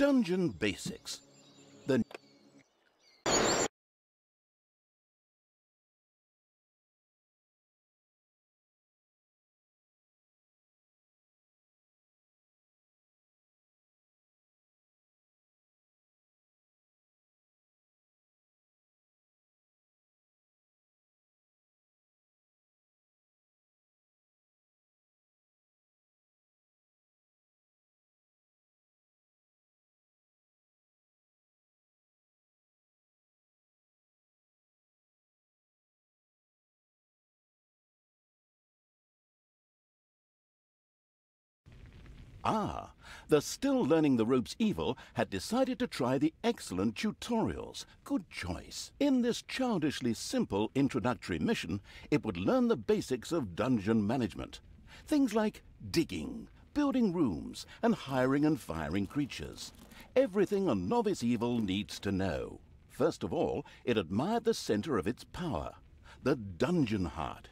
Dungeon Basics. The the Still Learning the Ropes evil had decided to try the excellent tutorials. Good choice. In this childishly simple introductory mission, it would learn the basics of dungeon management. Things like digging, building rooms, and hiring and firing creatures. Everything a novice evil needs to know. First of all, it admired the center of its power, the dungeon heart.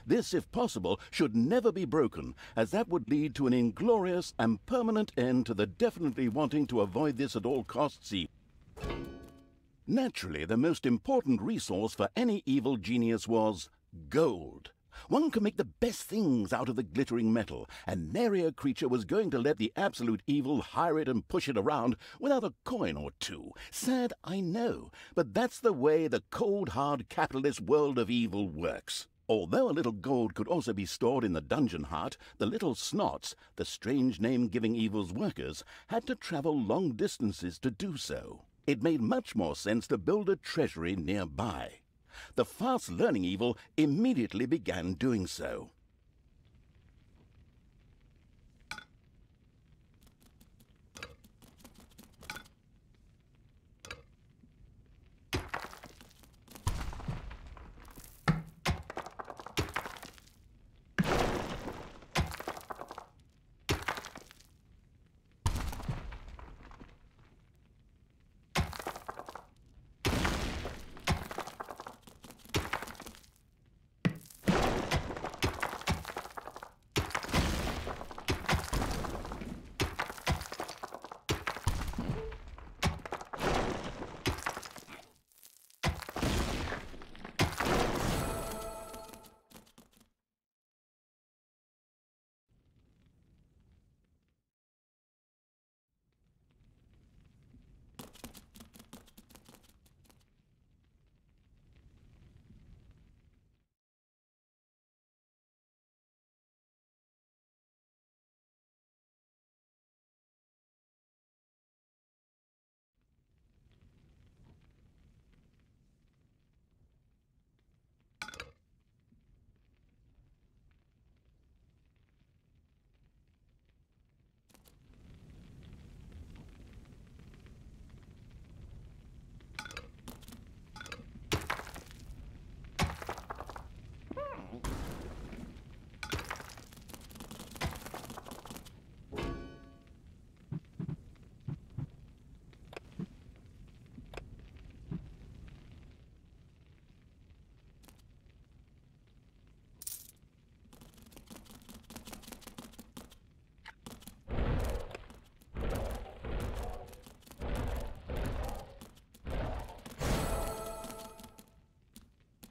This, if possible, should never be broken, as that would lead to an inglorious and permanent end to the definitely wanting to avoid this at all costs evil. Naturally, the most important resource for any evil genius was gold. One can make the best things out of the glittering metal, and nary a creature was going to let the absolute evil hire it and push it around without a coin or two. Sad, I know, but that's the way the cold, hard capitalist world of evil works. Although a little gold could also be stored in the dungeon heart, the little snots, the strange name-giving evil's workers, had to travel long distances to do so. It made much more sense to build a treasury nearby. The fast-learning evil immediately began doing so.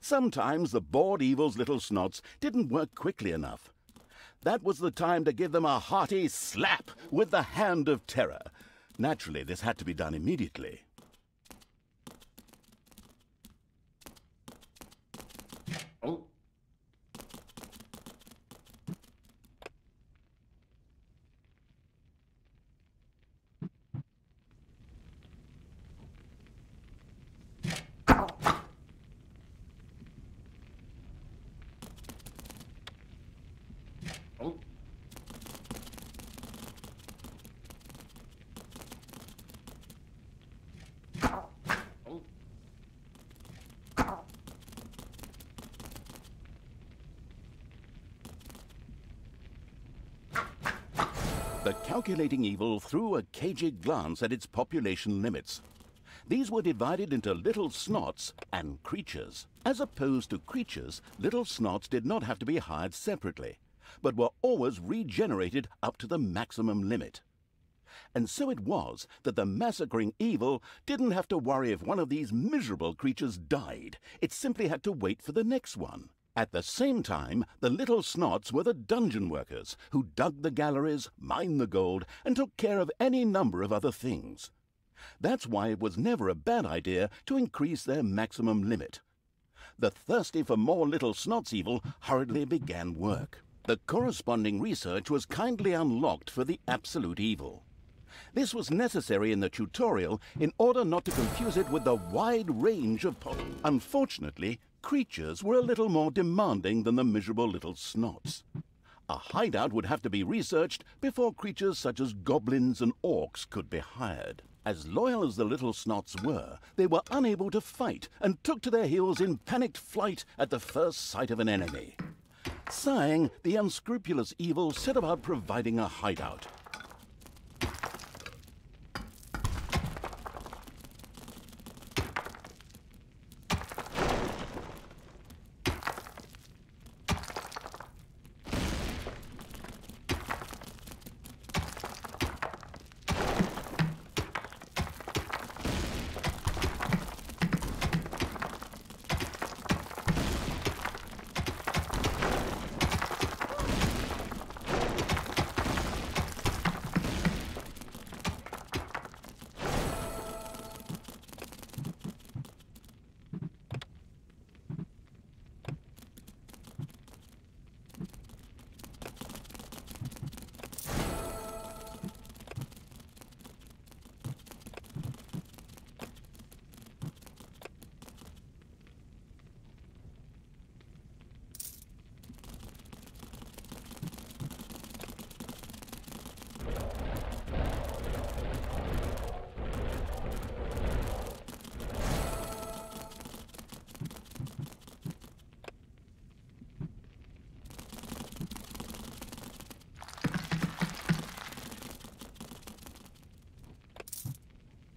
Sometimes the bored evil's little snots didn't work quickly enough. That was the time to give them a hearty slap with the hand of terror. Naturally, this had to be done immediately. Oh. Oh. Oh. The calculating evil threw a cagey glance at its population limits. These were divided into little snots and creatures. As opposed to creatures, little snots did not have to be hired separately, but were always regenerated up to the maximum limit. And so it was that the massacring evil didn't have to worry if one of these miserable creatures died. It simply had to wait for the next one. At the same time, the little snots were the dungeon workers who dug the galleries, mined the gold, and took care of any number of other things. That's why it was never a bad idea to increase their maximum limit. The thirsty for more little snots evil hurriedly began work. The corresponding research was kindly unlocked for the absolute evil. This was necessary in the tutorial in order not to confuse it with the wide range of Unfortunately, creatures were a little more demanding than the miserable little snots. A hideout would have to be researched before creatures such as goblins and orcs could be hired. As loyal as the little snots were, they were unable to fight and took to their heels in panicked flight at the first sight of an enemy. Sighing, the unscrupulous evil set about providing a hideout.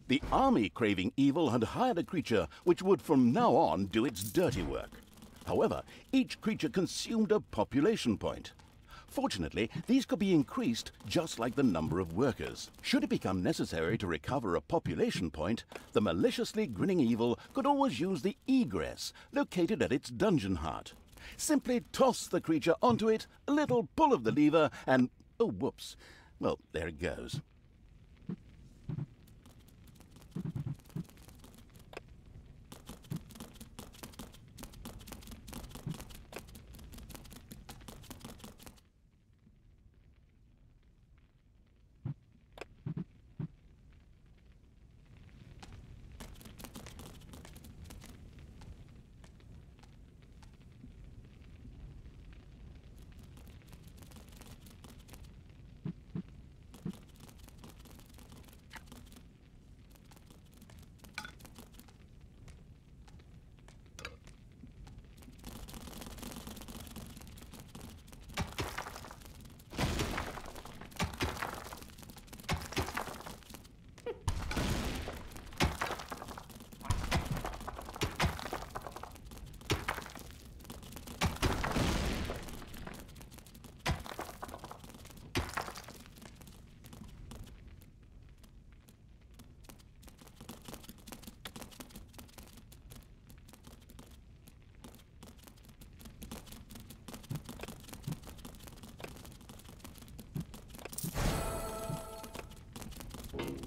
The army-craving evil had hired a creature which would from now on do its dirty work. However, each creature consumed a population point. Fortunately, these could be increased just like the number of workers. Should it become necessary to recover a population point, the maliciously grinning evil could always use the egress located at its dungeon heart. Simply toss the creature onto it, a little pull of the lever, and oh, whoops. Well, there it goes.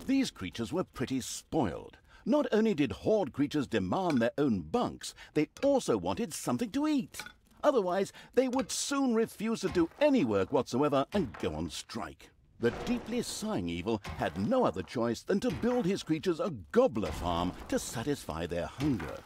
These creatures were pretty spoiled. Not only did horde creatures demand their own bunks, they also wanted something to eat. Otherwise, they would soon refuse to do any work whatsoever and go on strike. The deeply sighing evil had no other choice than to build his creatures a gobbler farm to satisfy their hunger.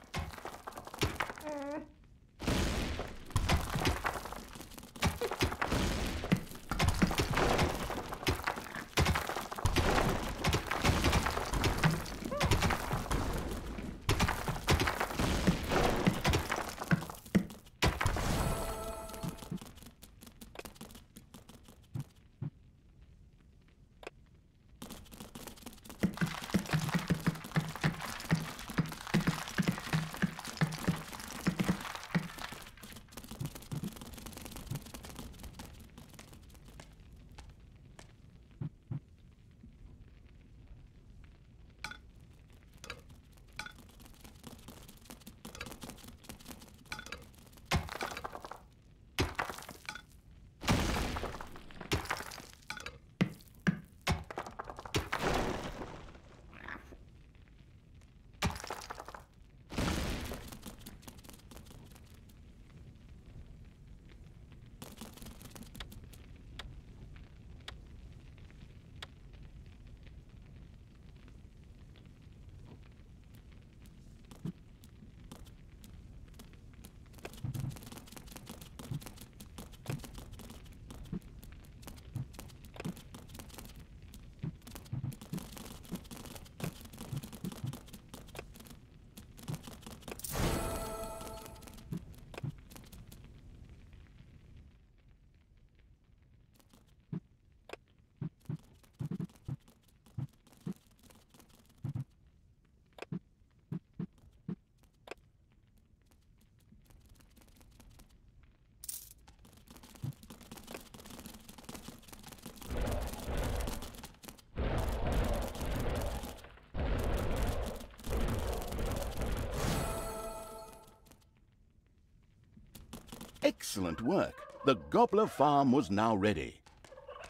Excellent work. The Gobbler farm was now ready.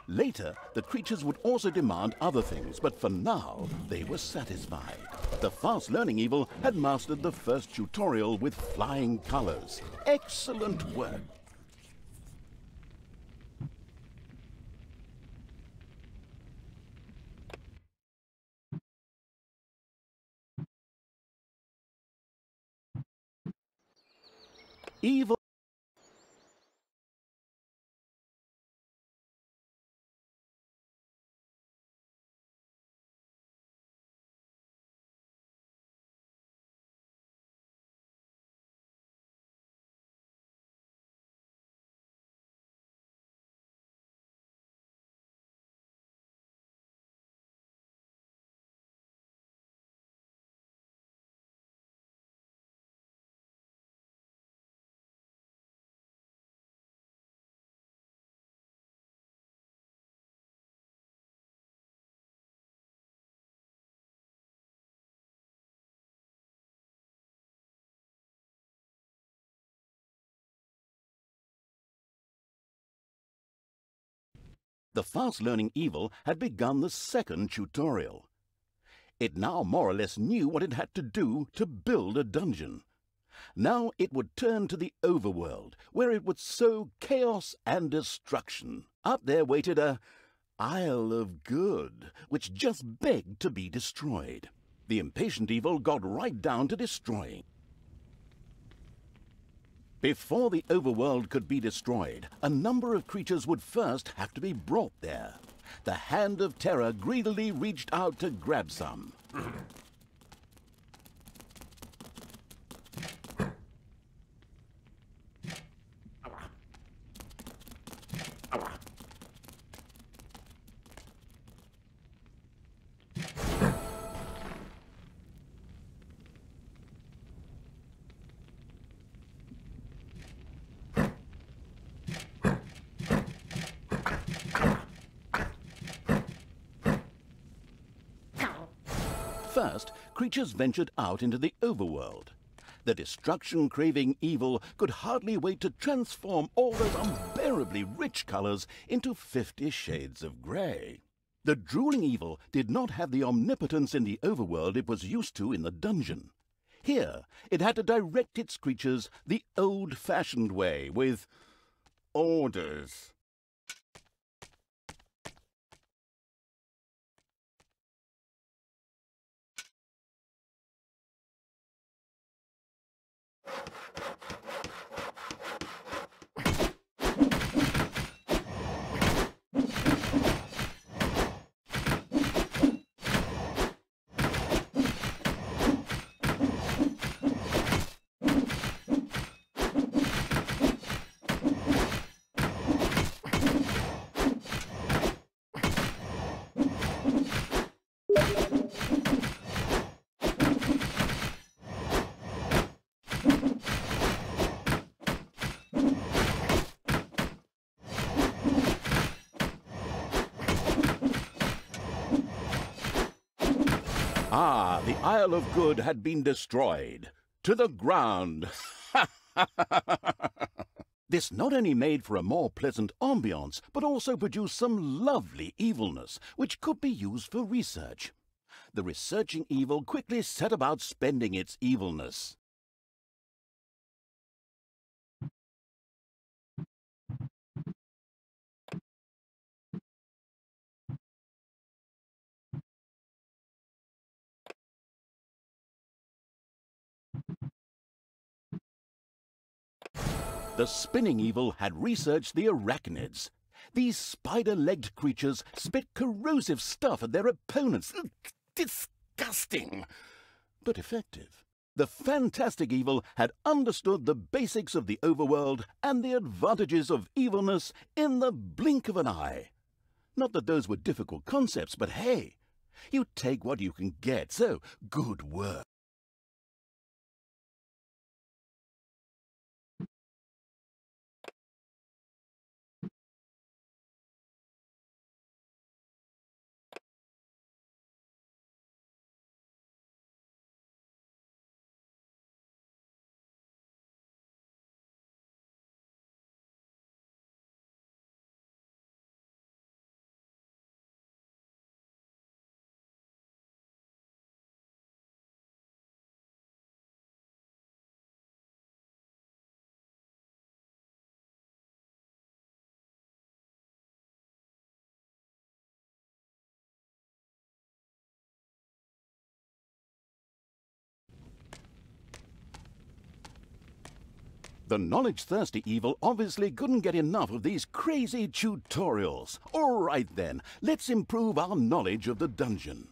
Later, the creatures would also demand other things, but for now, they were satisfied. The fast-learning evil had mastered the first tutorial with flying colors. Excellent work. Evil. The fast-learning evil had begun the second tutorial. It now more or less knew what it had to do to build a dungeon. Now it would turn to the overworld, where it would sow chaos and destruction. Up there waited a Isle of Good, which just begged to be destroyed. The impatient evil got right down to destroying. Before the overworld could be destroyed, a number of creatures would first have to be brought there. The Hand of Terror greedily reached out to grab some. First, creatures ventured out into the overworld. The destruction-craving evil could hardly wait to transform all those unbearably rich colors into 50 shades of grey. The drooling evil did not have the omnipotence in the overworld it was used to in the dungeon. Here, it had to direct its creatures the old-fashioned way, with orders. Ah, the Isle of Good had been destroyed. To the ground. This not only made for a more pleasant ambiance, but also produced some lovely evilness, which could be used for research. The researching evil quickly set about spending its evilness. The spinning evil had researched the arachnids. These spider-legged creatures spit corrosive stuff at their opponents. Disgusting, but effective. The fantastic evil had understood the basics of the overworld and the advantages of evilness in the blink of an eye. Not that those were difficult concepts, but hey, you take what you can get, so good work. The knowledge-thirsty evil obviously couldn't get enough of these crazy tutorials. All right then, let's improve our knowledge of the dungeon.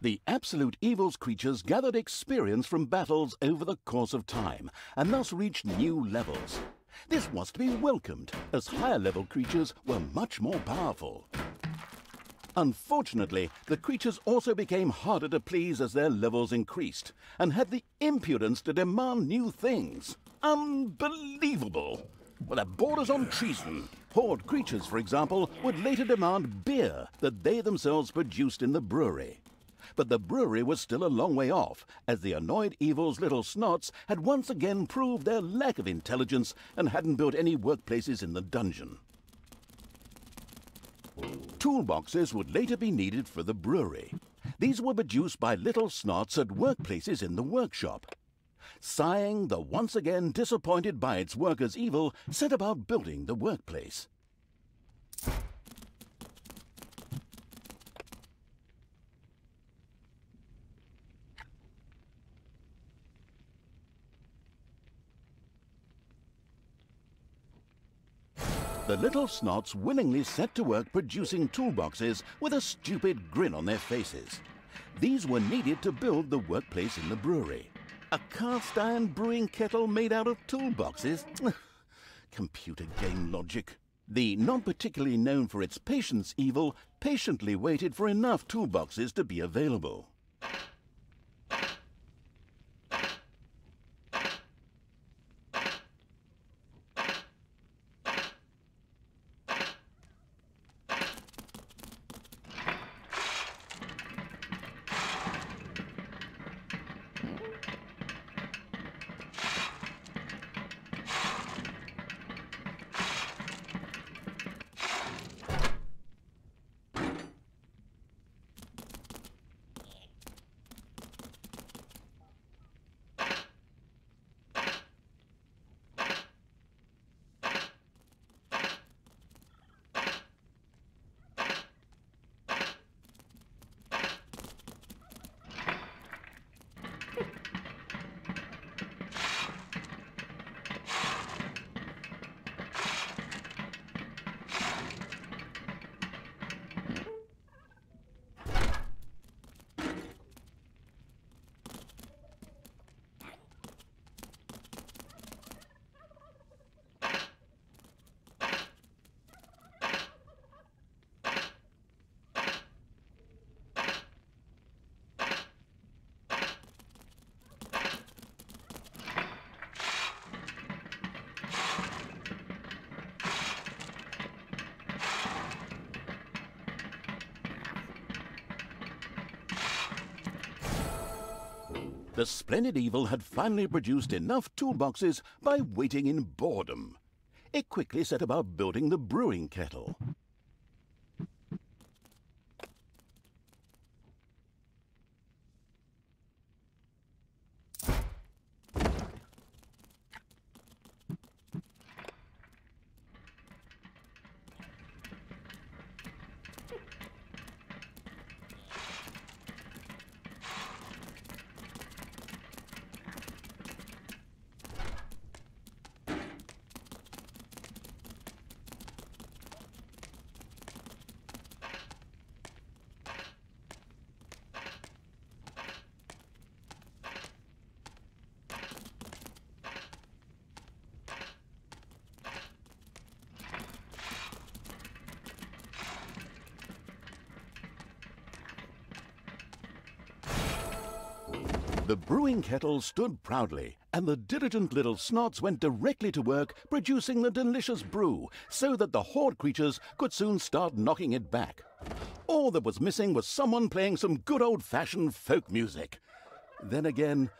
The Absolute Evil's creatures gathered experience from battles over the course of time, and thus reached new levels. This was to be welcomed, as higher-level creatures were much more powerful. Unfortunately, the creatures also became harder to please as their levels increased, and had the impudence to demand new things. Unbelievable! Well, that borders on treason. Horde creatures, for example, would later demand beer that they themselves produced in the brewery. But the brewery was still a long way off, as the annoyed evil's little snots had once again proved their lack of intelligence and hadn't built any workplaces in the dungeon. Toolboxes would later be needed for the brewery. These were produced by little snots at workplaces in the workshop. Sighing, the once again disappointed by its workers' evil, set about building the workplace. The little snots willingly set to work producing toolboxes with a stupid grin on their faces. These were needed to build the workplace in the brewery. A cast-iron brewing kettle made out of toolboxes? Computer game logic. The not particularly known for its patience evil patiently waited for enough toolboxes to be available. The splendid evil had finally produced enough toolboxes by waiting in boredom. It quickly set about building the brewing kettle. The brewing kettle stood proudly, and the diligent little snots went directly to work producing the delicious brew, so that the horde creatures could soon start knocking it back. All that was missing was someone playing some good old-fashioned folk music. Then again,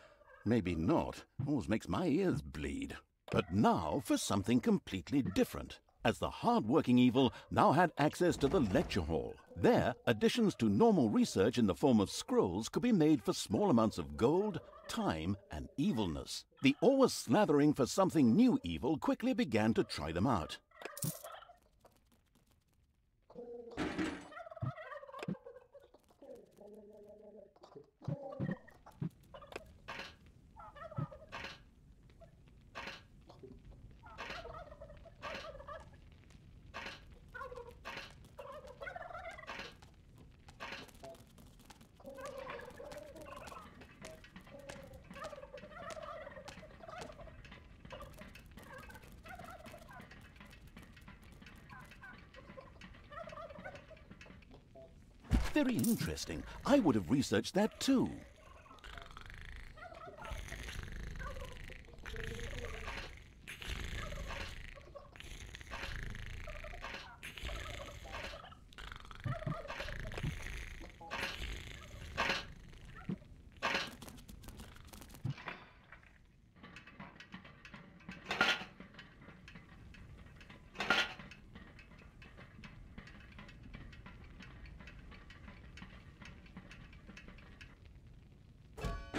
maybe not. Always makes my ears bleed. But now for something completely different, as the hard-working evil now had access to the lecture hall. There, additions to normal research in the form of scrolls could be made for small amounts of gold, time, and evilness. The always slathering for something new evil quickly began to try them out. Very interesting. I would have researched that too.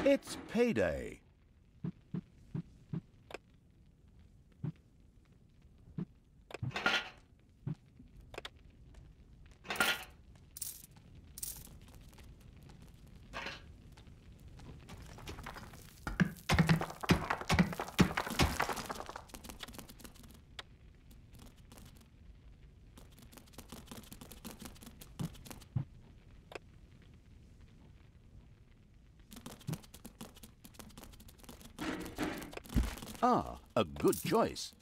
It's payday. Ah, a good choice.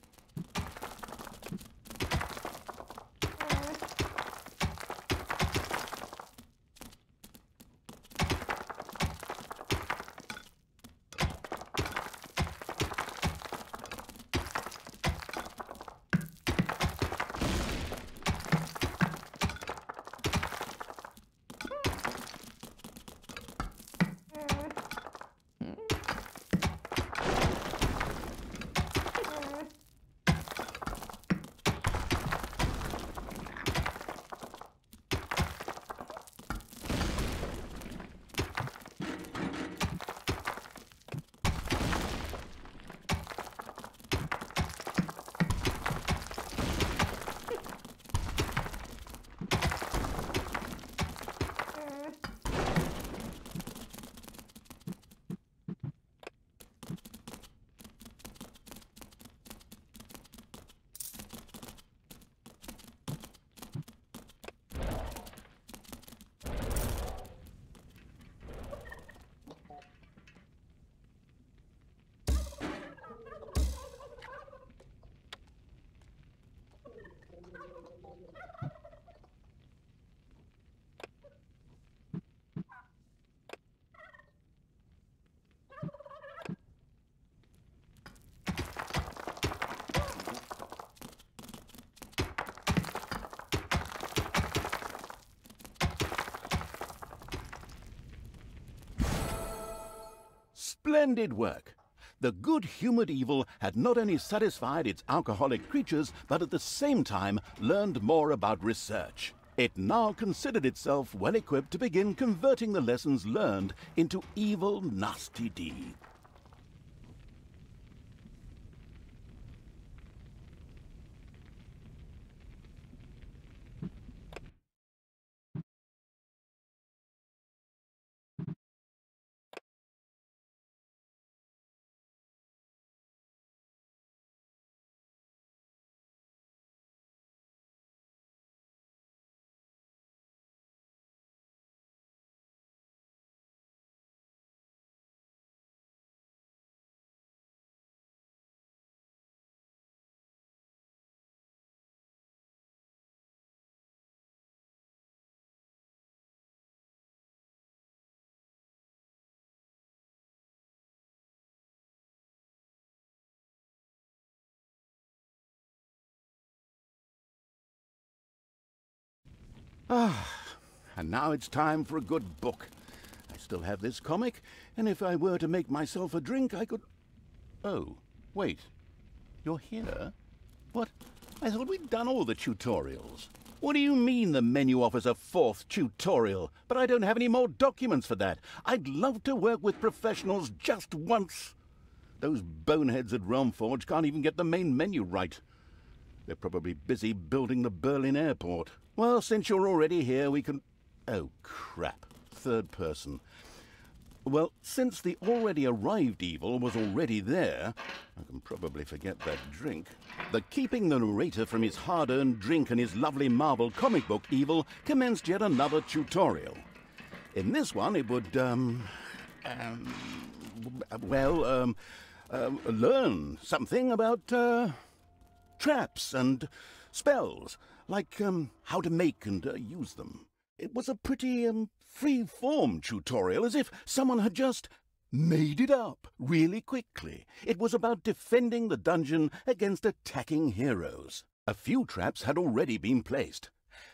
Splendid work. The good-humoured evil had not only satisfied its alcoholic creatures, but at the same time learned more about research. It now considered itself well equipped to begin converting the lessons learned into evil, nasty deeds. And now it's time for a good book. I still have this comic, and if I were to make myself a drink, I could... Oh, wait. You're here? What? I thought we'd done all the tutorials. What do you mean the menu offers a fourth tutorial? But I don't have any more documents for that. I'd love to work with professionals just once. Those boneheads at Realmforge can't even get the main menu right. They're probably busy building the Berlin airport. Well, since you're already here, we can... Oh, crap. Third person. Well, since the already arrived evil was already there, I can probably forget that drink. The keeping the narrator from his hard-earned drink and his lovely Marvel comic book evil commenced yet another tutorial. In this one, it would, learn something about, traps and spells, like how to make and use them. It was a pretty, free-form tutorial, as if someone had just made it up really quickly. It was about defending the dungeon against attacking heroes. A few traps had already been placed.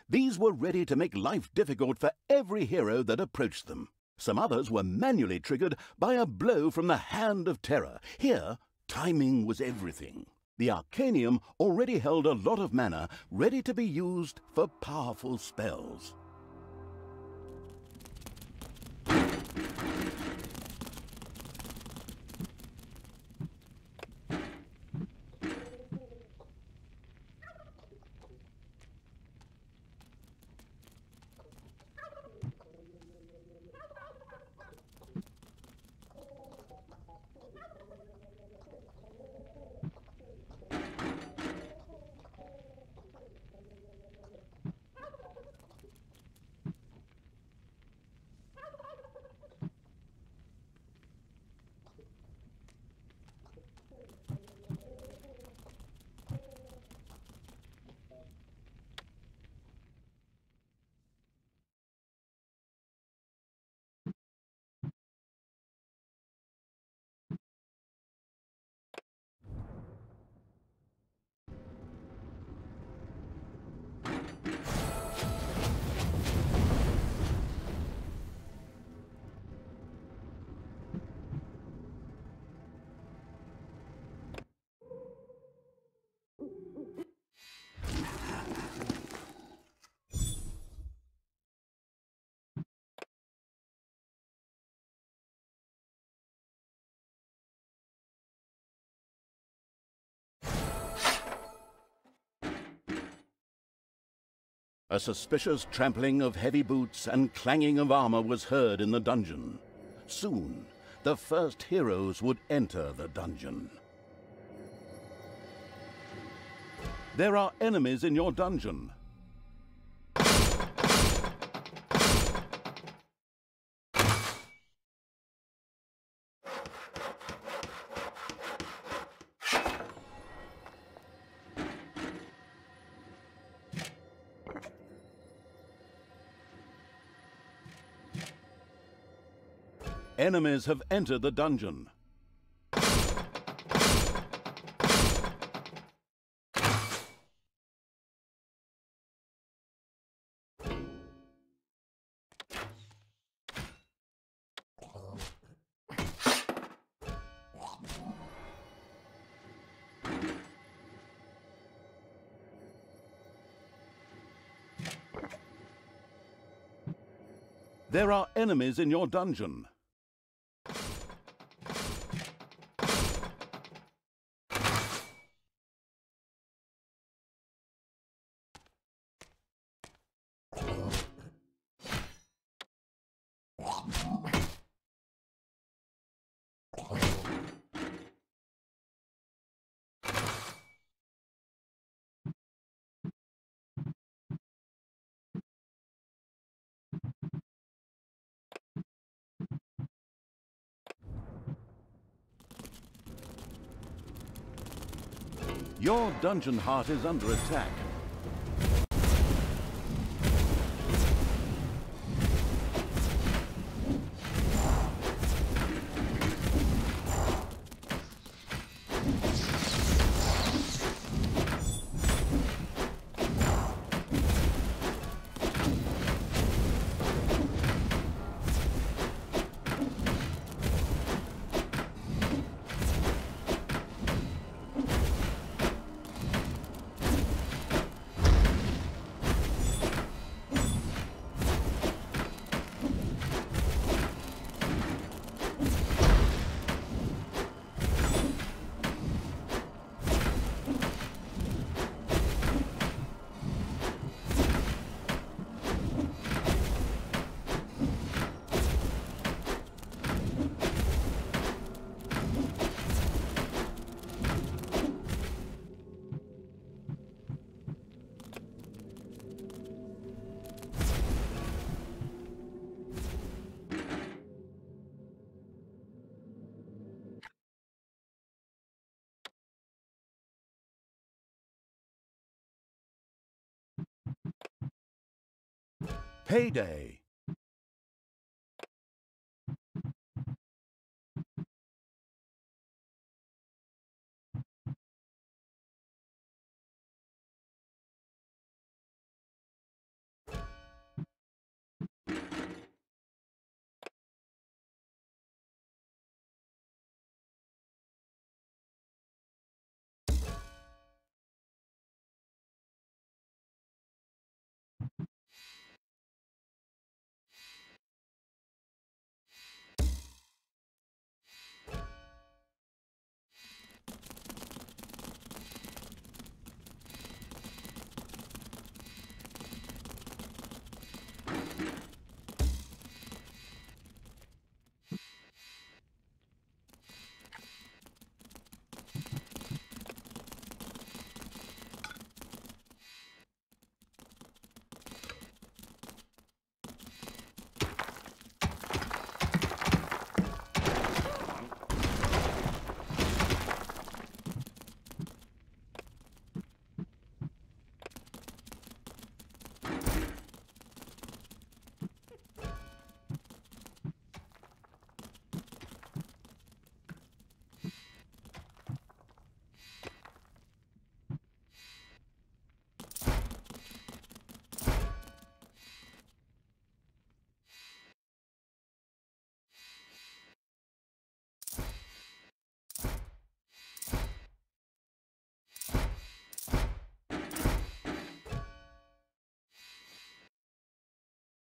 These were ready to make life difficult for every hero that approached them. Some others were manually triggered by a blow from the Hand of Terror. Here, timing was everything. The Arcanium already held a lot of mana ready to be used for powerful spells. A suspicious trampling of heavy boots and clanging of armor was heard in the dungeon. Soon, the first heroes would enter the dungeon. There are enemies in your dungeon. Enemies have entered the dungeon. There are enemies in your dungeon. Your dungeon heart is under attack. Payday.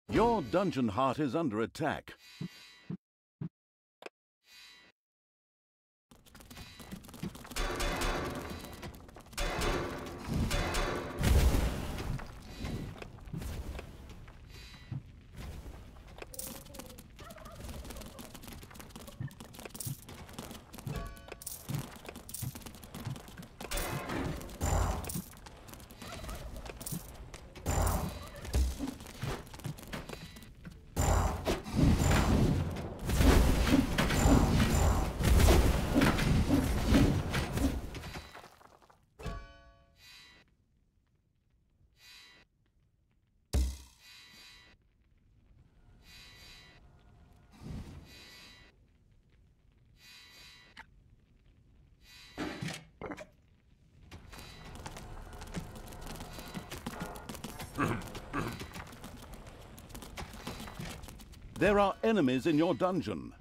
Your dungeon heart is under attack. There are enemies in your dungeon.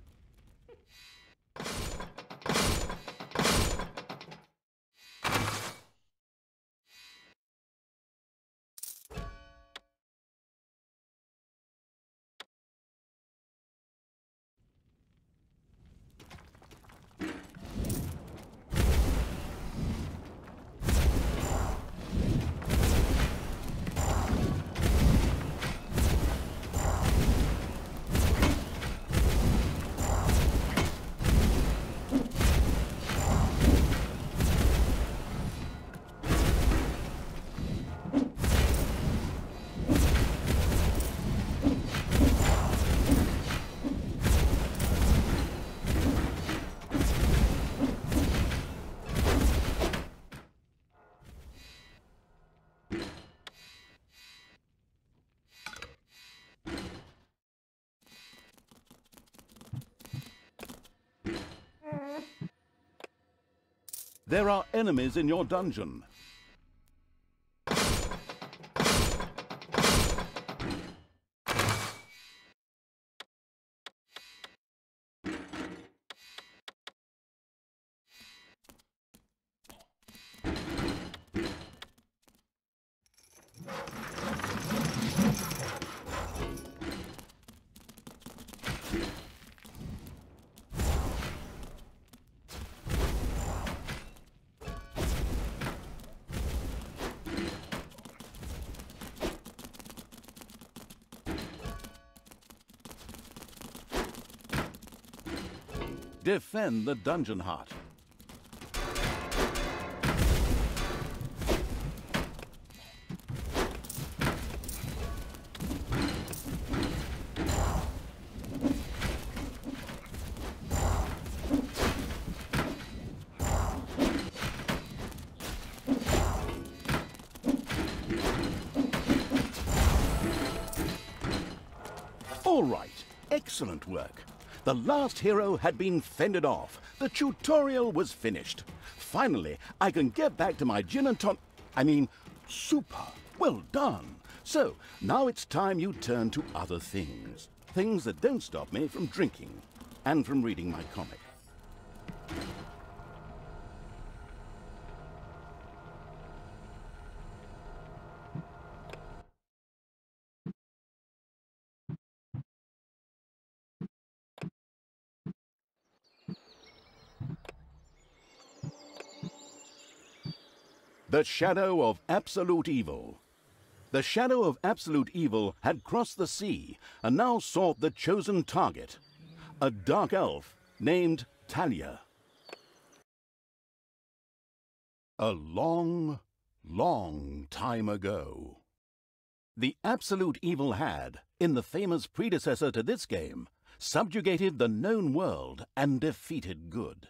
There are enemies in your dungeon. Defend the dungeon heart. All right, excellent work. The last hero had been fended off. The tutorial was finished. Finally, I can get back to my gin and super. Well done. So, now it's time you turn to other things. Things that don't stop me from drinking and from reading my comic. The Shadow of Absolute Evil. The Shadow of Absolute Evil had crossed the sea and now sought the chosen target, a dark elf named Talia. A long, long time ago, the Absolute Evil had, in the famous predecessor to this game, subjugated the known world and defeated good.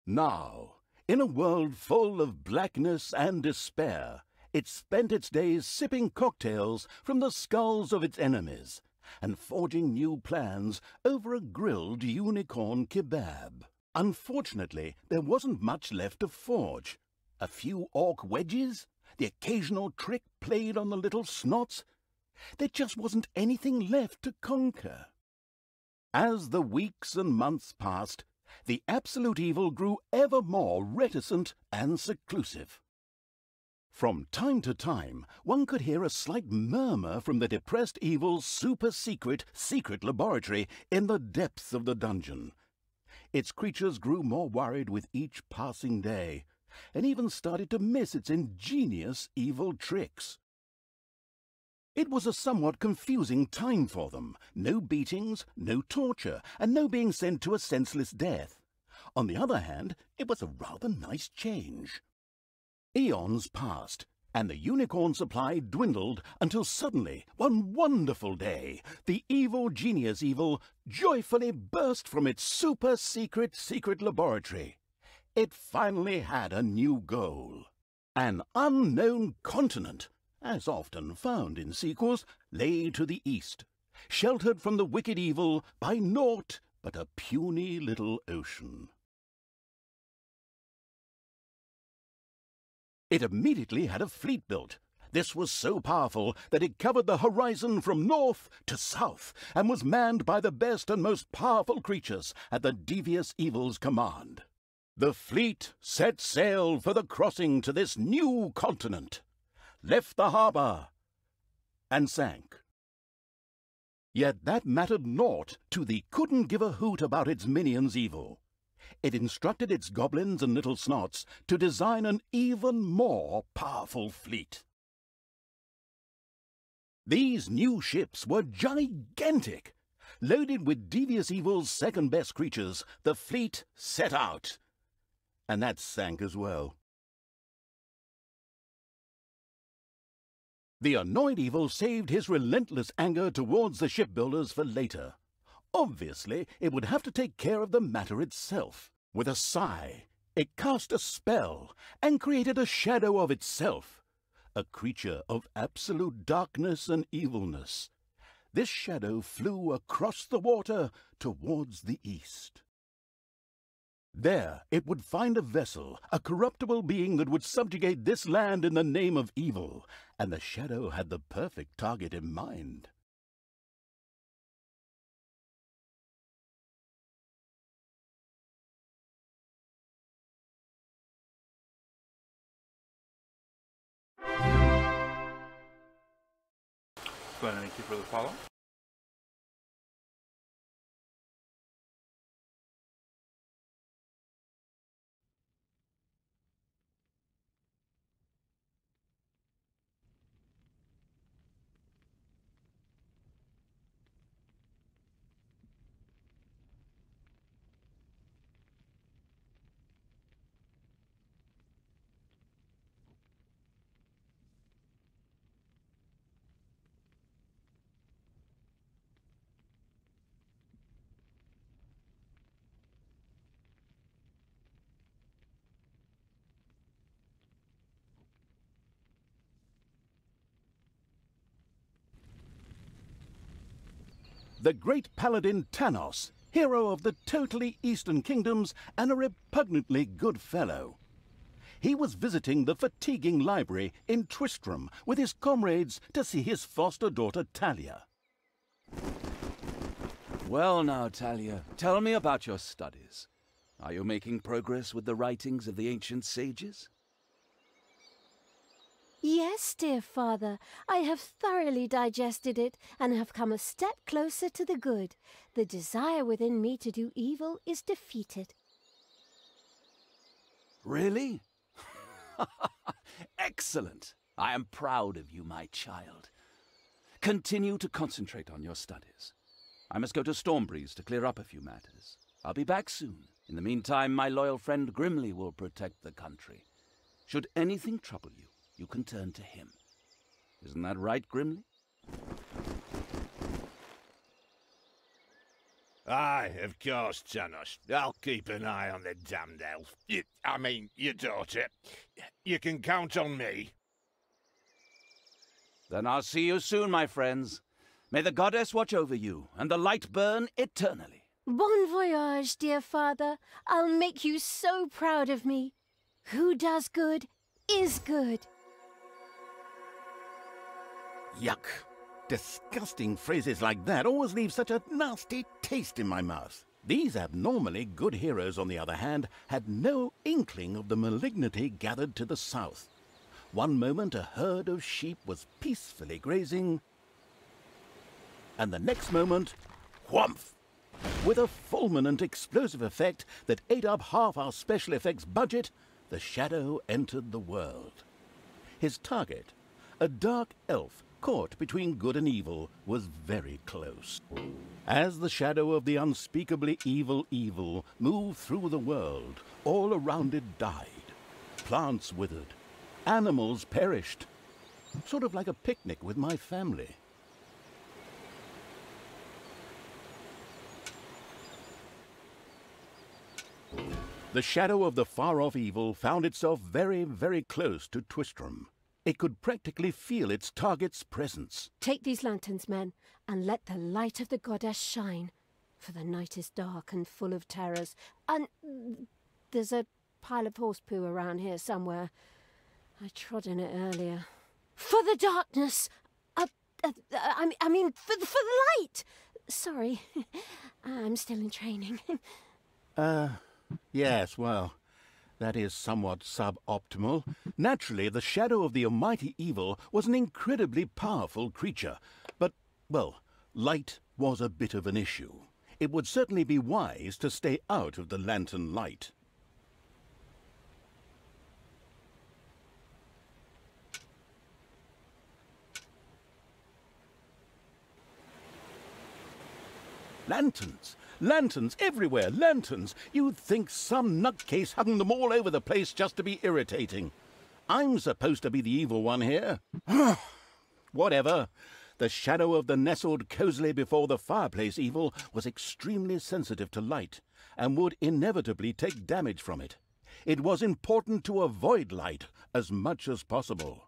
Now, in a world full of blackness and despair, it spent its days sipping cocktails from the skulls of its enemies and forging new plans over a grilled unicorn kebab. Unfortunately, there wasn't much left to forge. A few orc wedges, the occasional trick played on the little snots. There just wasn't anything left to conquer. As the weeks and months passed, the Absolute Evil grew ever more reticent and seclusive. From time to time, one could hear a slight murmur from the depressed Evil's super-secret laboratory in the depths of the dungeon. Its creatures grew more worried with each passing day, and even started to miss its ingenious evil tricks. It was a somewhat confusing time for them. No beatings, no torture, and no being sent to a senseless death. On the other hand, it was a rather nice change. Eons passed, and the unicorn supply dwindled until suddenly, one wonderful day, the evil genius Evil joyfully burst from its super-secret laboratory. It finally had a new goal. An unknown continent, as often found in sequels, lay to the east, sheltered from the wicked Evil by naught but a puny little ocean. It immediately had a fleet built. This was so powerful that it covered the horizon from north to south and was manned by the best and most powerful creatures at the devious Evil's command. The fleet set sail for the crossing to this new continent, left the harbor, and sank. Yet that mattered naught to the couldn't give a hoot about its minions Evil. It instructed its goblins and little snots to design an even more powerful fleet. These new ships were gigantic. Loaded with devious Evil's second-best creatures, the fleet set out. And that sank as well. The annoyed Evil saved his relentless anger towards the shipbuilders for later. Obviously, it would have to take care of the matter itself. With a sigh, it cast a spell and created a shadow of itself, a creature of absolute darkness and evilness. This shadow flew across the water towards the east. There it would find a vessel, a corruptible being that would subjugate this land in the name of evil, and the shadow had the perfect target in mind. Glenn, thank you for the follow. the great paladin Tanos, hero of the totally Eastern Kingdoms and a repugnantly good fellow. He was visiting the fatiguing library in Twistram with his comrades to see his foster daughter Talia. Well now, Talia, tell me about your studies. Are you making progress with the writings of the ancient sages? Yes, dear father, I have thoroughly digested it and have come a step closer to the good. The desire within me to do evil is defeated. Really? Excellent! I am proud of you, my child. Continue to concentrate on your studies. I must go to Stormbreeze to clear up a few matters. I'll be back soon. In the meantime, my loyal friend Grimly will protect the country. Should anything trouble you, you can turn to him. Isn't that right, Grimly? Aye, of course, Tanos. I'll keep an eye on the damned elf. Your daughter. You can count on me. Then I'll see you soon, my friends. May the goddess watch over you, and the light burn eternally. Bon voyage, dear father. I'll make you so proud of me. Who does good is good. Yuck! Disgusting phrases like that always leave such a nasty taste in my mouth. These abnormally good heroes, on the other hand, had no inkling of the malignity gathered to the south. One moment a herd of sheep was peacefully grazing, and the next moment, whumph! With a fulminant explosive effect that ate up half our special effects budget, the Shadow entered the world. His target, a dark elf caught between good and evil, was very close. As the shadow of the unspeakably evil moved through the world, all around it died. Plants withered. Animals perished. Sort of like a picnic with my family. The shadow of the far-off evil found itself very, very close to Twistram. It could practically feel its target's presence. Take these lanterns, men, and let the light of the goddess shine. For the night is dark and full of terrors. And there's a pile of horse poo around here somewhere. I trod in it earlier. For the darkness! I mean, for the light! Sorry, I'm still in training. Yes, well, that is somewhat suboptimal. Naturally, the shadow of the almighty evil was an incredibly powerful creature. But, well, light was a bit of an issue. It would certainly be wise to stay out of the lantern light. Lanterns! Lanterns everywhere! Lanterns! You'd think some nutcase hung them all over the place just to be irritating. I'm supposed to be the evil one here. Whatever. The shadow of the nestled cosily before the fireplace evil was extremely sensitive to light, and would inevitably take damage from it. It was important to avoid light as much as possible.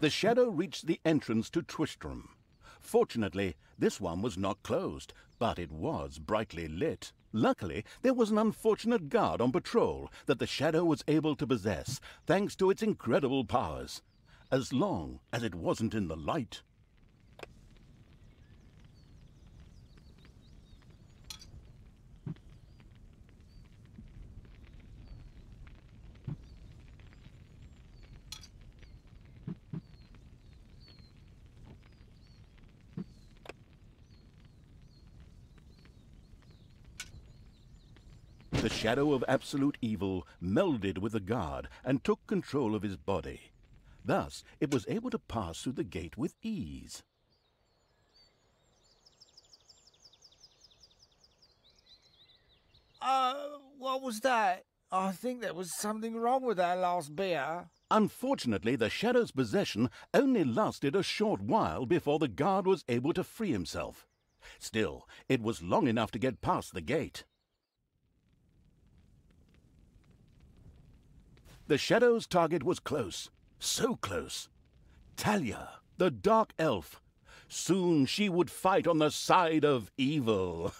The shadow reached the entrance to Twistram. Fortunately, this one was not closed, but it was brightly lit. Luckily, there was an unfortunate guard on patrol that the shadow was able to possess, thanks to its incredible powers. As long as it wasn't in the light. The shadow of absolute evil melded with the guard and took control of his body. Thus, it was able to pass through the gate with ease. What was that? I think there was something wrong with that last beer. Unfortunately, the shadow's possession only lasted a short while before the guard was able to free himself. Still, it was long enough to get past the gate. The Shadow's target was close, so close. Talia, the Dark Elf. Soon she would fight on the side of evil.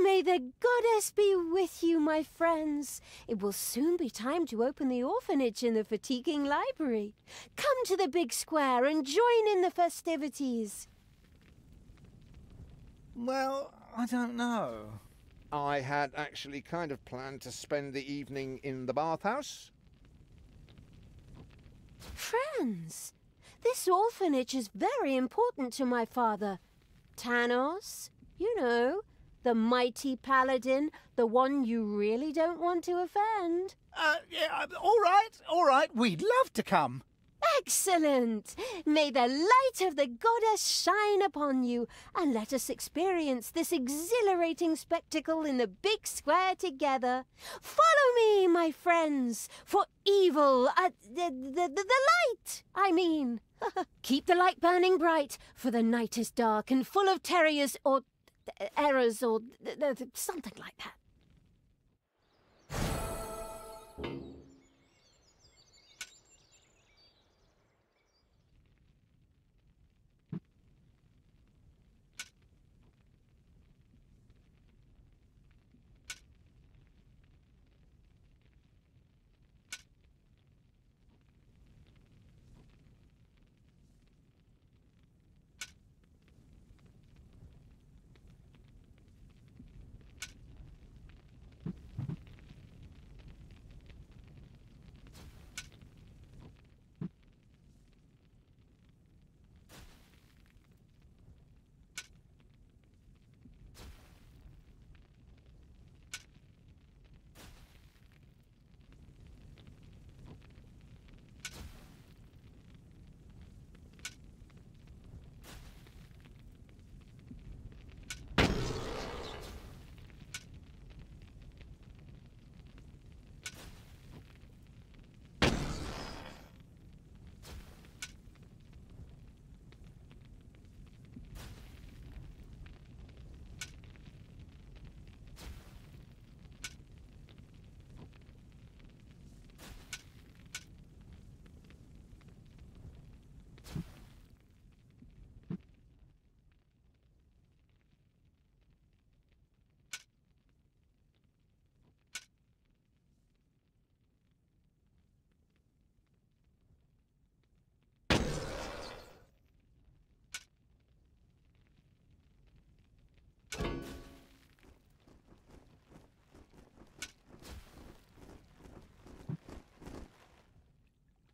May the goddess be with you, my friends. It will soon be time to open the orphanage in the fatiguing library. Come to the big square and join in the festivities. Well, I don't know. I had actually kind of planned to spend the evening in the bathhouse. Friends, this orphanage is very important to my father. Tanos, you know, the mighty paladin, the one you really don't want to offend. Yeah, all right, we'd love to come. Excellent! May the light of the goddess shine upon you, and let us experience this exhilarating spectacle in the big square together. Follow me, my friends, for evil, the light, I mean. Keep the light burning bright, for the night is dark and full of terrors or errors or something like that.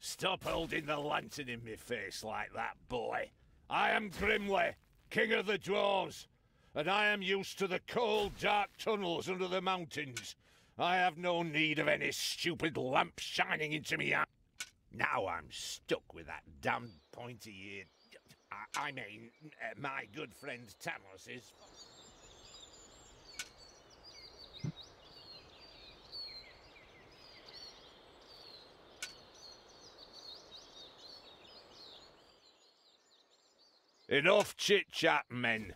Stop holding the lantern in me face like that, boy. I am Grimly, king of the dwarves, and I am used to the cold, dark tunnels under the mountains. I have no need of any stupid lamp shining into me eye. Now I'm stuck with that damned pointy-eared... I mean, my good friend Tanos is... Enough chit-chat, men.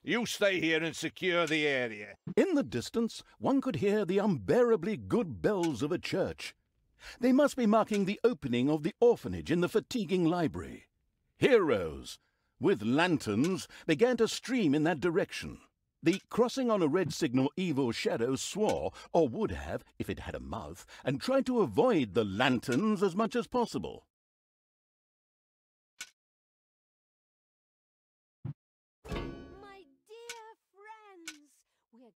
You stay here and secure the area. In the distance, one could hear the unbearably good bells of a church. They must be marking the opening of the orphanage in the fatiguing library. Heroes, with lanterns, began to stream in that direction. The crossing on a red signal evil shadow swore, or would have, if it had a mouth, and tried to avoid the lanterns as much as possible. My dear friends, we're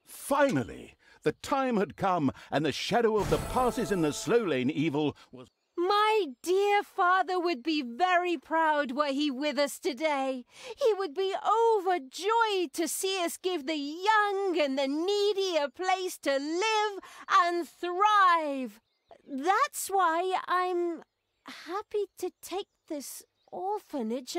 Finally, the time had come, and the shadow of the passes in the Slow Lane evil was... My dear father would be very proud were he with us today. He would be overjoyed to see us give the young and the needy a place to live and thrive. That's why I'm happy to take this orphanage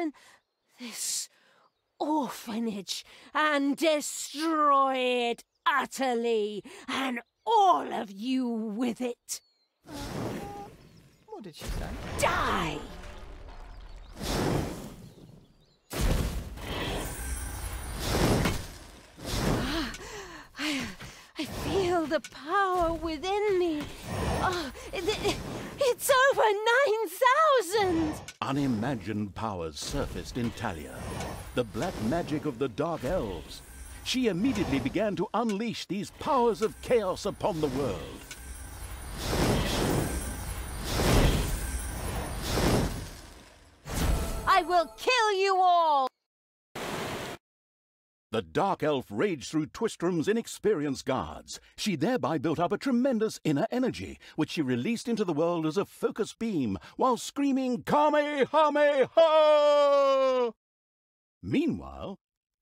and destroy it utterly, and all of you with it. What did she say? Die! I feel the power within me. It's over 9,000! Unimagined powers surfaced in Talia. The black magic of the Dark Elves. She immediately began to unleash these powers of chaos upon the world. I will kill you all! The Dark Elf raged through Twistrum's inexperienced guards. She thereby built up a tremendous inner energy, which she released into the world as a focus beam, while screaming, Kamehameha! Meanwhile,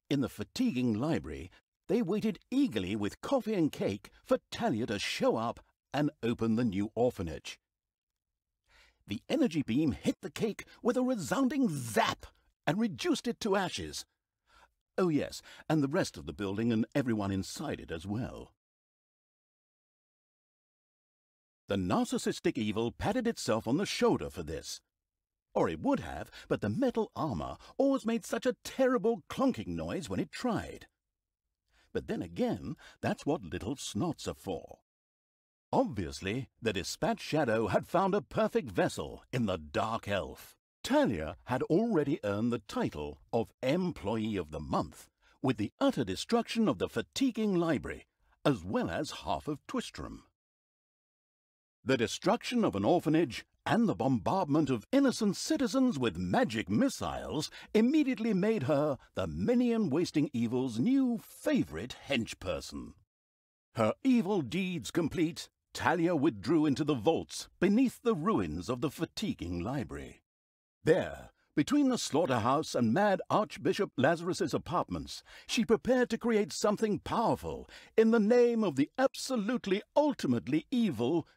in the fatiguing library, they waited eagerly with coffee and cake for Talia to show up and open the new orphanage. The energy beam hit the cake with a resounding zap and reduced it to ashes. Oh yes, and the rest of the building and everyone inside it as well. The narcissistic evil patted itself on the shoulder for this. Or it would have, but the metal armor always made such a terrible clunking noise when it tried. But then again, that's what little snots are for. Obviously, the Dispatch Shadow had found a perfect vessel in the Dark Elf. Talia had already earned the title of Employee of the Month, with the utter destruction of the fatiguing library, as well as half of Twistrum. The destruction of an orphanage and the bombardment of innocent citizens with magic missiles immediately made her the minion-wasting evil's new favourite henchperson. Her evil deeds complete, Talia withdrew into the vaults beneath the ruins of the fatiguing library. There, between the slaughterhouse and mad Archbishop Lazarus's apartments, she prepared to create something powerful in the name of the absolutely ultimately evil.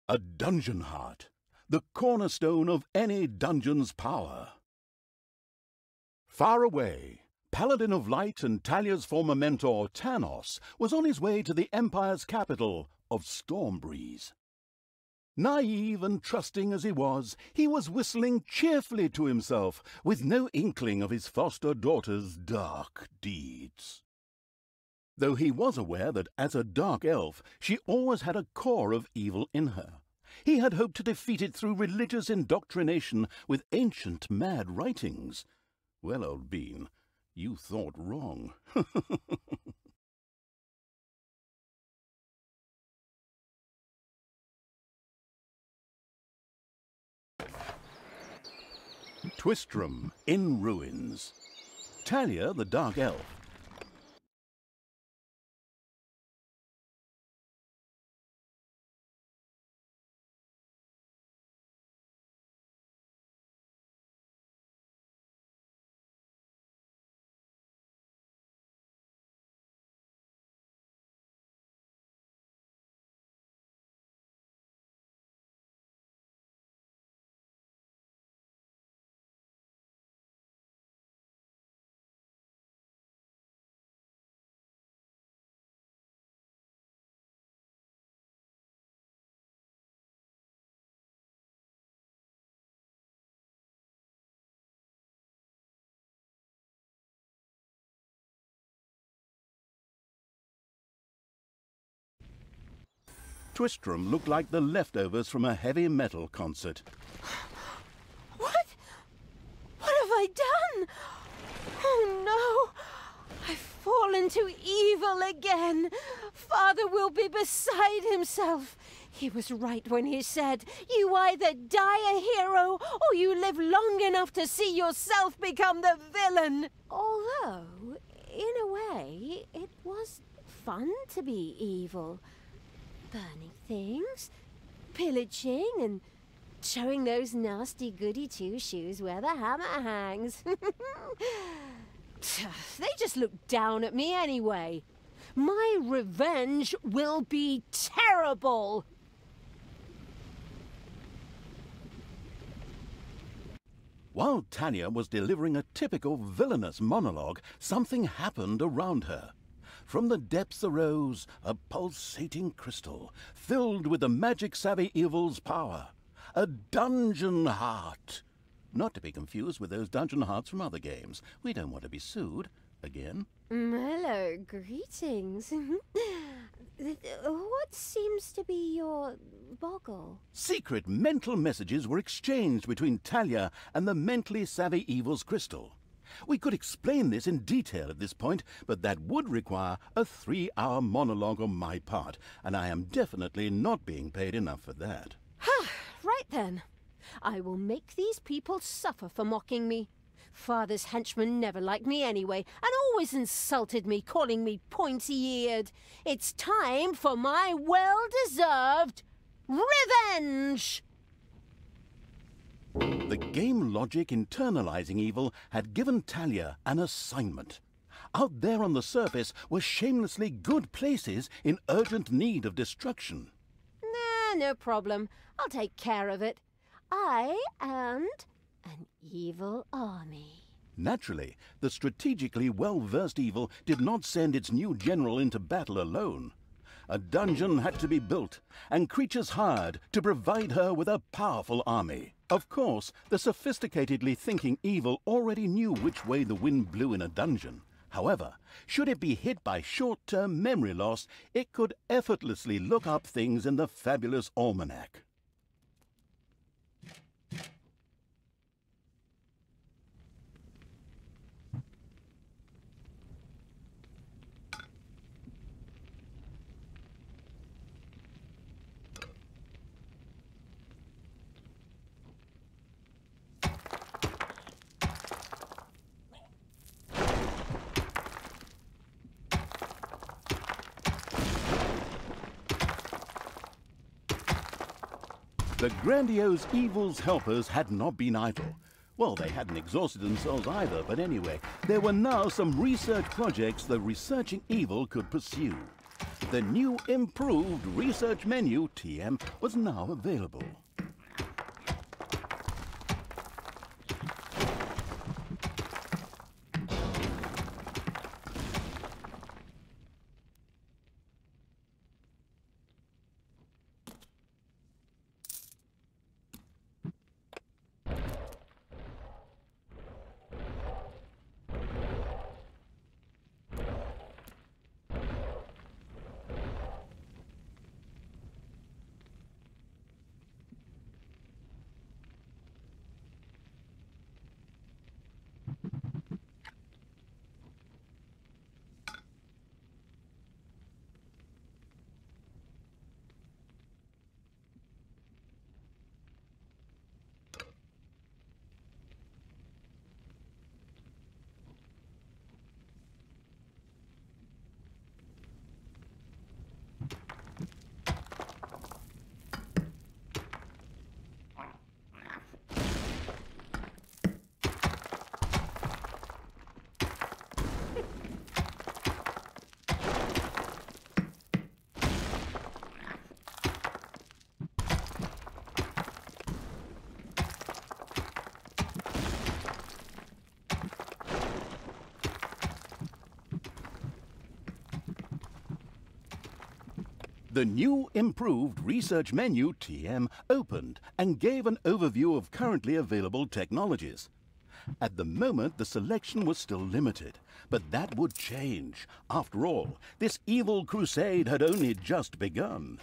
A dungeon heart, the cornerstone of any dungeon's power. Far away, Paladin of Light and Talia's former mentor, Tanos, was on his way to the Empire's capital of Stormbreeze. Naive and trusting as he was whistling cheerfully to himself, with no inkling of his foster daughter's dark deeds. Though he was aware that as a Dark Elf, she always had a core of evil in her. He had hoped to defeat it through religious indoctrination with ancient mad writings. Well, old bean, you thought wrong. Twistrum in ruins. Talia, the Dark Elf. Twistrum looked like the leftovers from a heavy metal concert. What? What have I done? Oh no! I've fallen to evil again. Father will be beside himself. He was right when he said, you either die a hero or you live long enough to see yourself become the villain. Although, in a way, it was fun to be evil. Burning things, pillaging, and showing those nasty goody two-shoes where the hammer hangs. They just look down at me anyway. My revenge will be terrible. While Talia was delivering a typical villainous monologue, something happened around her. From the depths arose a pulsating crystal, filled with the magic-savvy evil's power. A dungeon heart. Not to be confused with those dungeon hearts from other games. We don't want to be sued again. Hello, greetings. What seems to be your boggle? Secret mental messages were exchanged between Talia and the mentally savvy evil's crystal. We could explain this in detail at this point, but that would require a 3-hour monologue on my part, and I am definitely not being paid enough for that. Right then. I will make these people suffer for mocking me. Father's henchmen never liked me anyway, and always insulted me, calling me pointy-eared. It's time for my well-deserved revenge! The game logic internalizing evil had given Talia an assignment. Out there on the surface were shamelessly good places in urgent need of destruction. Nah, no problem. I'll take care of it. I and an evil army. Naturally, the strategically well-versed evil did not send its new general into battle alone. A dungeon had to be built, and creatures hired to provide her with a powerful army. Of course, the sophisticatedly thinking evil already knew which way the wind blew in a dungeon. However, should it be hit by short-term memory loss, it could effortlessly look up things in the fabulous almanac. The grandiose evil's helpers had not been idle. Well, they hadn't exhausted themselves either, but anyway, there were now some research projects the researching evil could pursue. The new improved research menu, TM, was now available. The new improved research menu, TM, opened and gave an overview of currently available technologies. At the moment, the selection was still limited, but that would change. After all, this evil crusade had only just begun.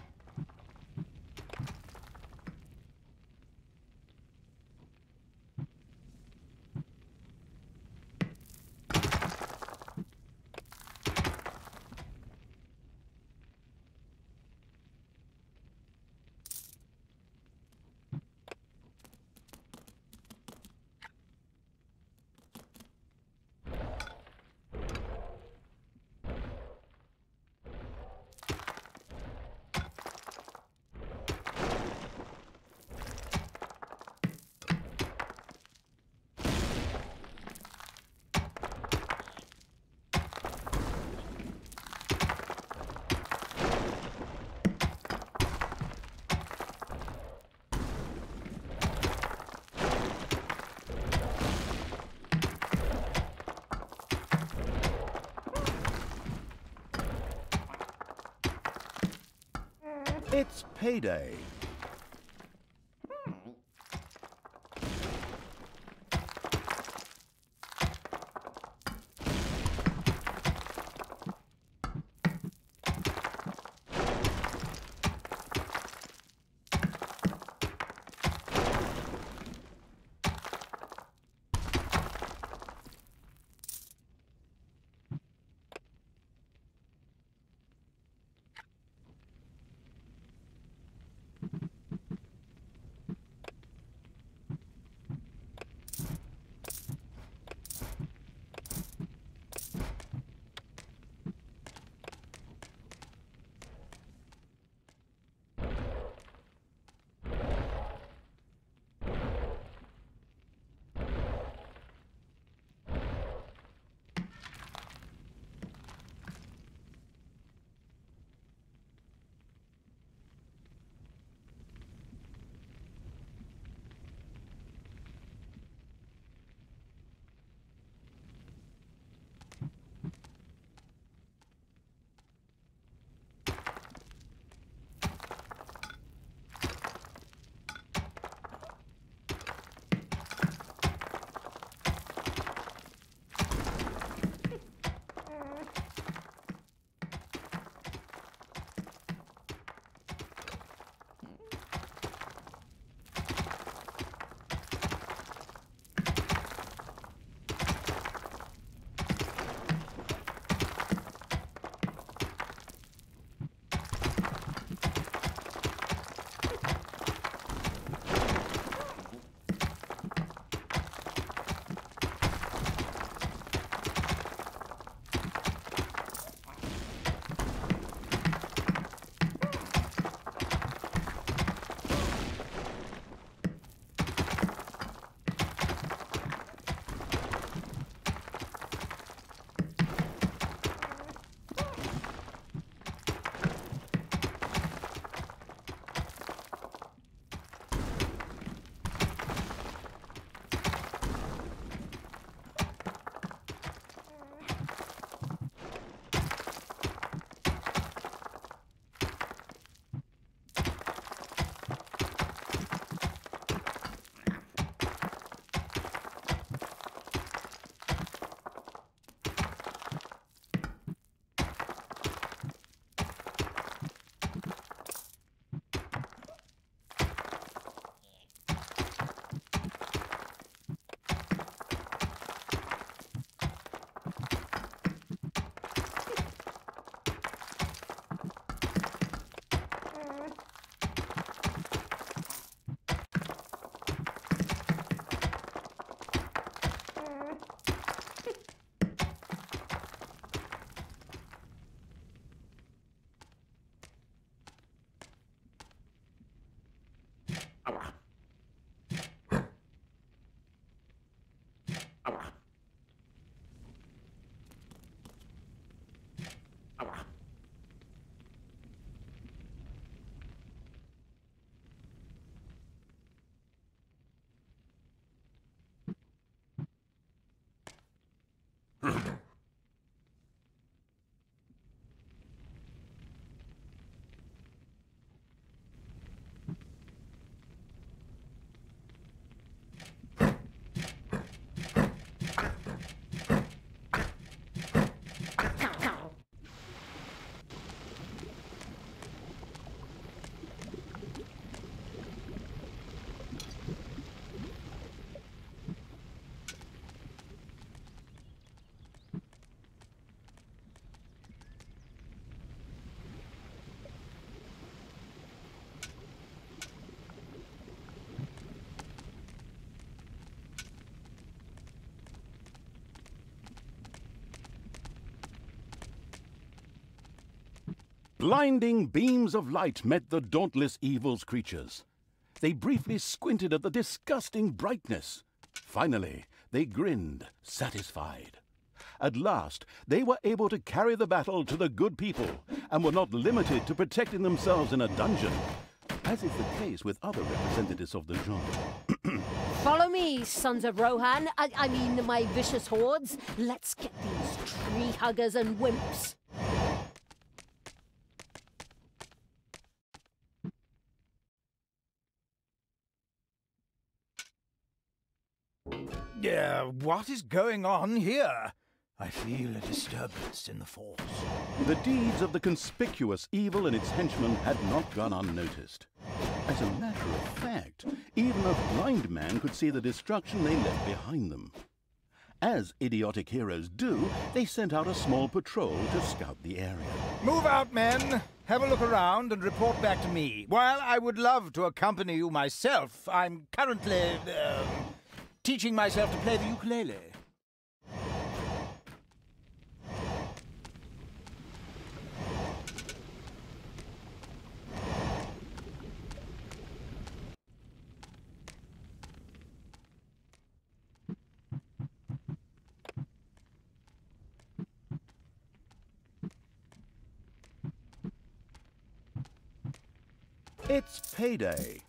It's payday. Blinding beams of light met the dauntless evil's creatures. They briefly squinted at the disgusting brightness. Finally, they grinned, satisfied. At last, they were able to carry the battle to the good people and were not limited to protecting themselves in a dungeon, as is the case with other representatives of the genre. Follow me, sons of Rohan. I mean, my vicious hordes. Let's get these tree huggers and wimps. What is going on here? I feel a disturbance in the force. The deeds of the conspicuous evil and its henchmen had not gone unnoticed. As a matter of fact, even a blind man could see the destruction they left behind them. As idiotic heroes do, they sent out a small patrol to scout the area. Move out, men! Have a look around and report back to me. While I would love to accompany you myself, I'm currently, teaching myself to play the ukulele. It's payday.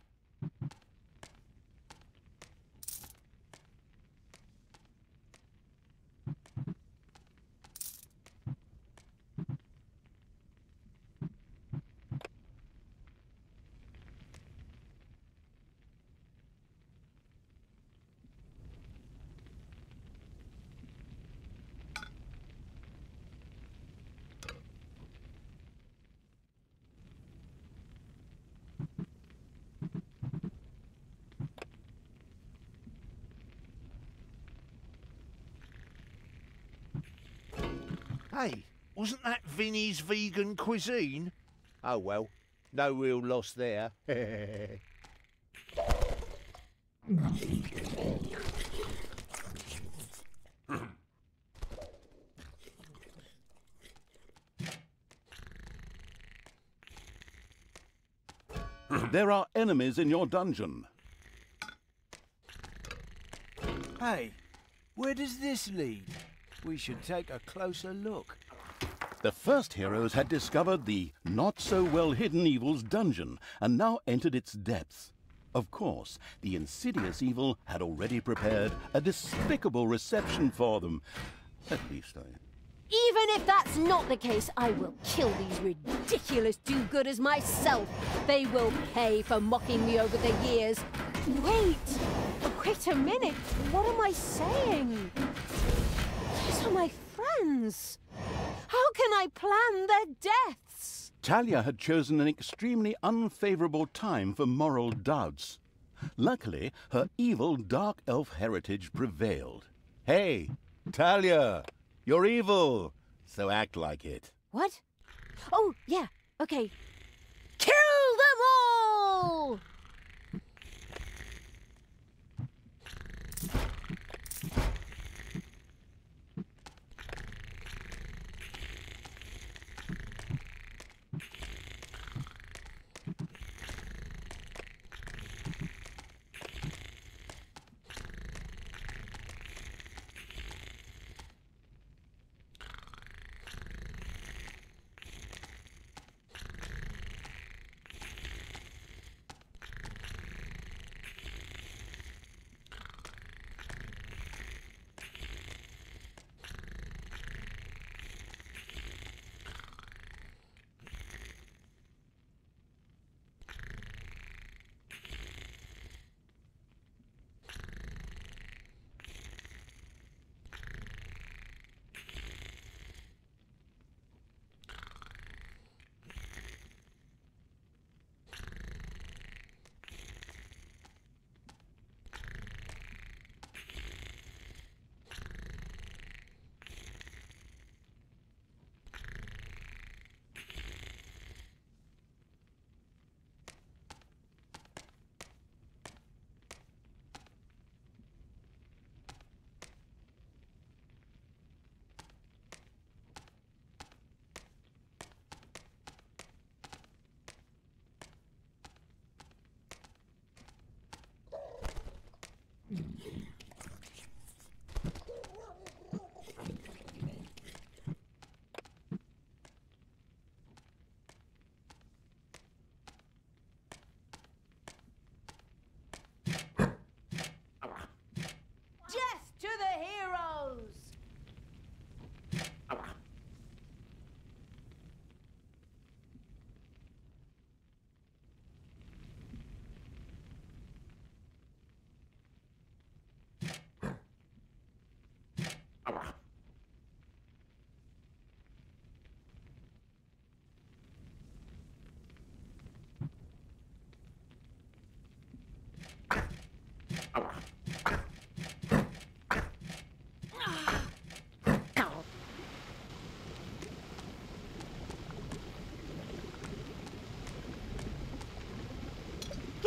Hey, wasn't that Vinny's vegan cuisine? Oh well, no real loss there. There are enemies in your dungeon. Hey, where does this lead? We should take a closer look. The first heroes had discovered the not-so-well-hidden evil's dungeon and now entered its depths. Of course, the insidious evil had already prepared a despicable reception for them. At least Even if that's not the case, I will kill these ridiculous do-gooders myself. They will pay for mocking me over the years. Wait a minute. What am I saying? These are my friends. How can I plan their deaths? Talia had chosen an extremely unfavorable time for moral doubts. Luckily, her evil dark elf heritage prevailed. Hey, Talia, you're evil, so act like it. What? Oh, yeah, okay. Kill them all!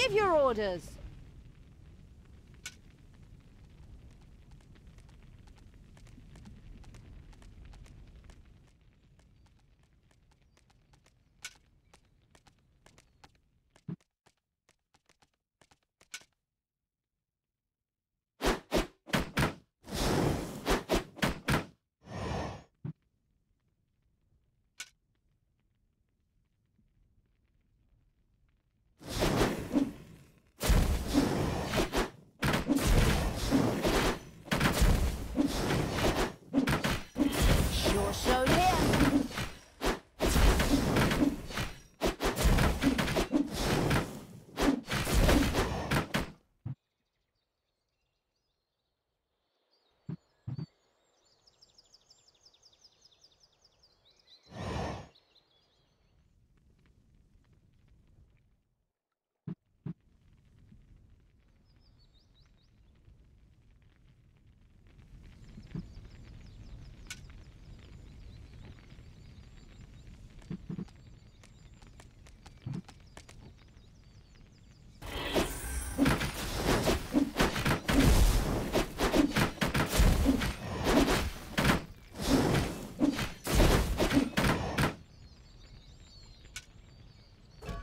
Give your orders. Showed here.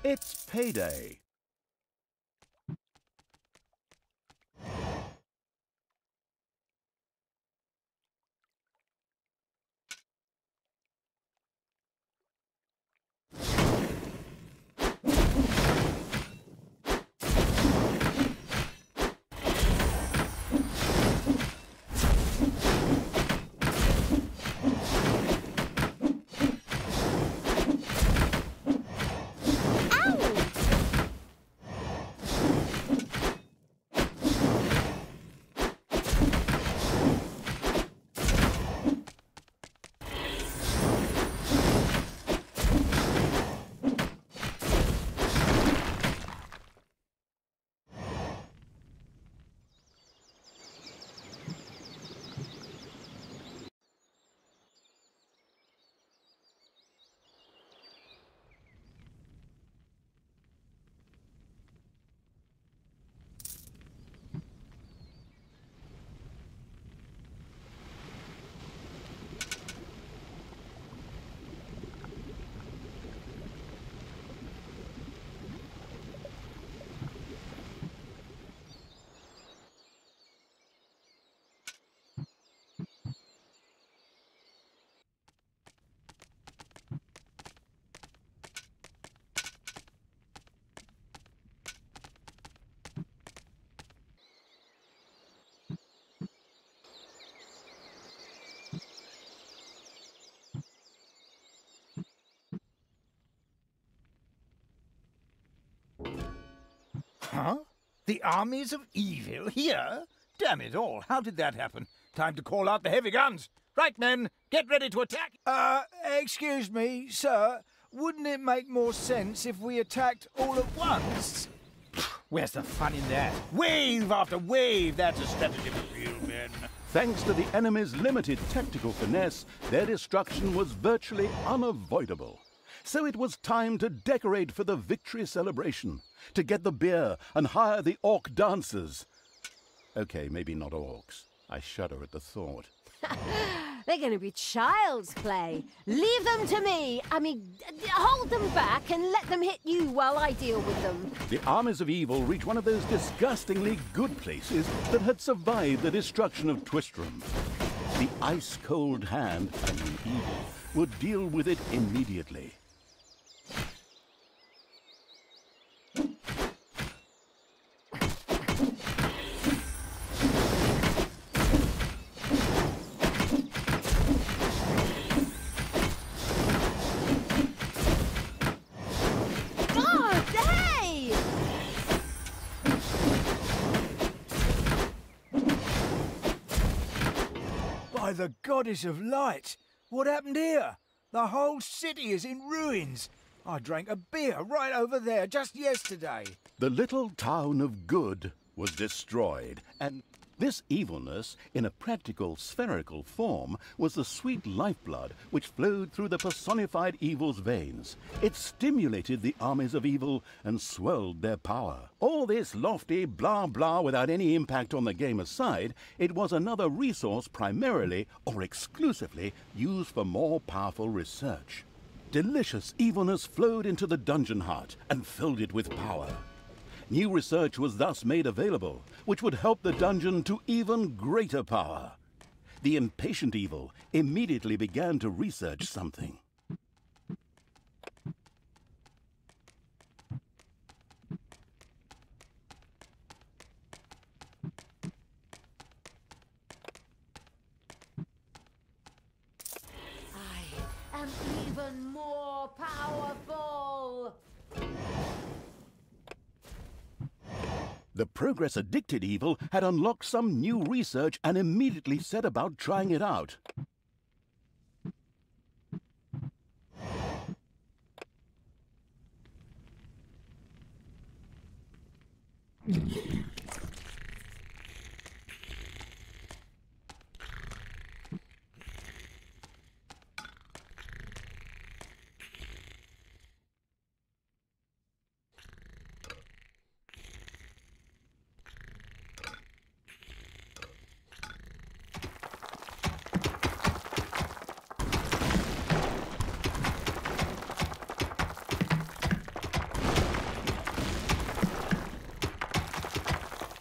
It's payday. Huh? The armies of evil here? Damn it all, how did that happen? Time to call out the heavy guns. Right, men, get ready to attack. Excuse me, sir. Wouldn't it make more sense if we attacked all at once? Where's the fun in that? Wave after wave, that's a strategy for real men. Thanks to the enemy's limited tactical finesse, their destruction was virtually unavoidable. So it was time to decorate for the victory celebration, to get the beer and hire the orc dancers. Okay, maybe not orcs. I shudder at the thought. They're going to be child's play. Leave them to me. I mean, hold them back and let them hit you while I deal with them. The armies of evil reach one of those disgustingly good places that had survived the destruction of Twistram. The ice-cold hand, I mean evil, would deal with it immediately. By the goddess of light! What happened here? The whole city is in ruins. I drank a beer right over there just yesterday. The little town of Good was destroyed, and This evilness, in a practical spherical form, was the sweet lifeblood which flowed through the personified evil's veins. It stimulated the armies of evil and swelled their power. All this lofty blah blah without any impact on the game aside, it was another resource primarily or exclusively used for more powerful research. Delicious evilness flowed into the dungeon heart and filled it with power. New research was thus made available, which would help the dungeon to even greater power. The impatient evil immediately began to research something. I am even more powerful! The progress-addicted evil had unlocked some new research and immediately set about trying it out.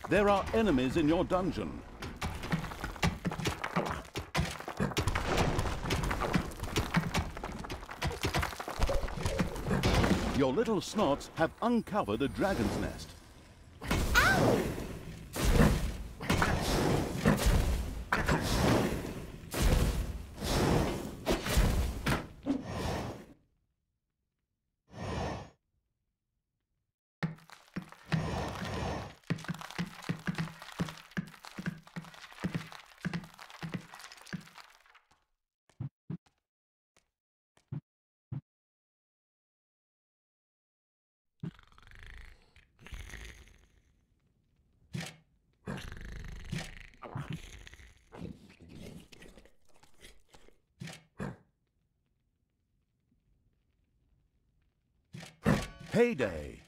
There are enemies in your dungeon. Your little snots have uncovered a dragon's nest. Payday.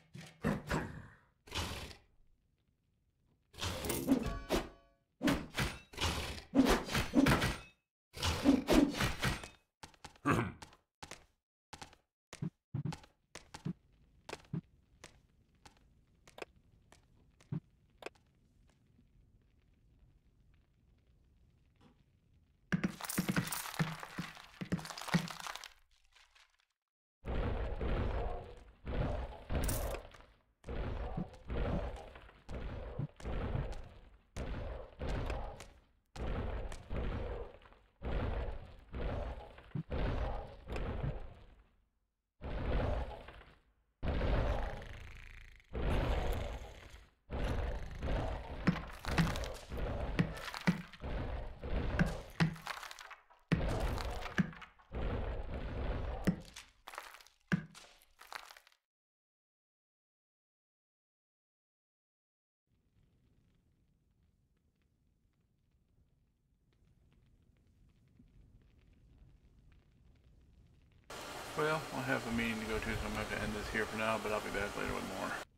Well, I have a meeting to go to, so I'm going to have to end this here for now, but I'll be back later with more.